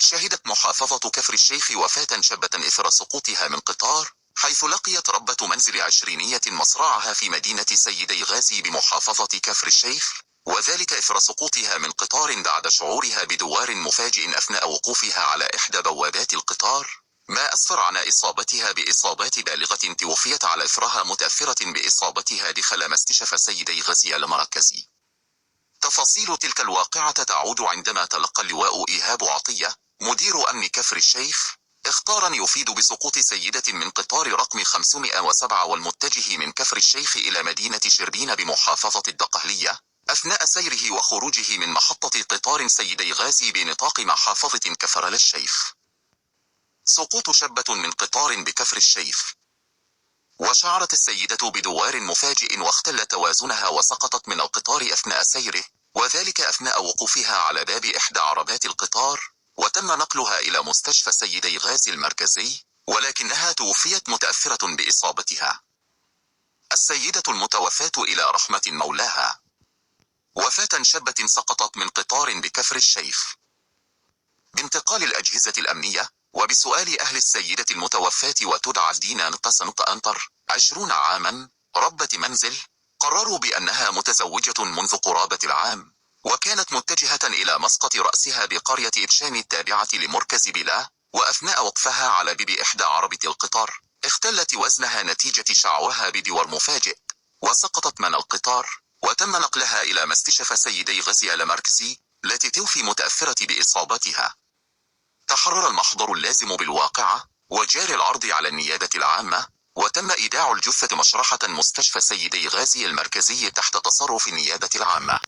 شهدت محافظة كفر الشيخ وفاة شابة إثر سقوطها من قطار، حيث لقيت ربة منزل عشرينية مصرعها في مدينة سيدي غازي بمحافظة كفر الشيخ، وذلك إثر سقوطها من قطار بعد شعورها بدوار مفاجئ أثناء وقوفها على إحدى بوابات القطار، ما أسفر عن إصابتها بإصابات بالغة توفيت على إثرها متأثرة بإصابتها داخل مستشفى سيدي غازي المركزي. تفاصيل تلك الواقعة تعود عندما تلقى اللواء إيهاب عطية مدير أمن كفر الشيخ اخبارا يفيد بسقوط سيدة من قطار رقم 507 والمتجه من كفر الشيخ إلى مدينة شربين بمحافظة الدقهلية، أثناء سيره وخروجه من محطة قطار سيدي غازي بنطاق محافظة كفر الشيخ. سقوط شابة من قطار بكفر الشيخ. وشعرت السيدة بدوار مفاجئ واختل توازنها وسقطت من القطار أثناء سيره، وذلك أثناء وقوفها على باب إحدى عربات القطار، وتم نقلها إلى مستشفى سيدي غازي المركزي، ولكنها توفيت متأثرة بإصابتها. السيدة المتوفاة إلى رحمة مولاها. وفاة شابة سقطت من قطار بكفر الشيخ. بانتقال الأجهزة الأمنية وبسؤال أهل السيدة المتوفاة وتدعى دينا نقسنط أنطر 20 عاما ربة منزل، قرروا بأنها متزوجة منذ قرابة العام، وكانت متجهة إلى مسقط رأسها بقرية إبشام التابعة لمركز بلا، وأثناء وقفها على باب إحدى عربة القطار اختلت وزنها نتيجة شعوها بدوار مفاجئ، وسقطت من القطار، وتم نقلها إلى مستشفى سيدي غازي المركزي التي توفي متأثرة بإصابتها. تحرر المحضر اللازم بالواقعة وجاري العرض على النيابة العامة، وتم إيداع الجثة مشرحة مستشفى سيدي غازي المركزي تحت تصرف النيابة العامة.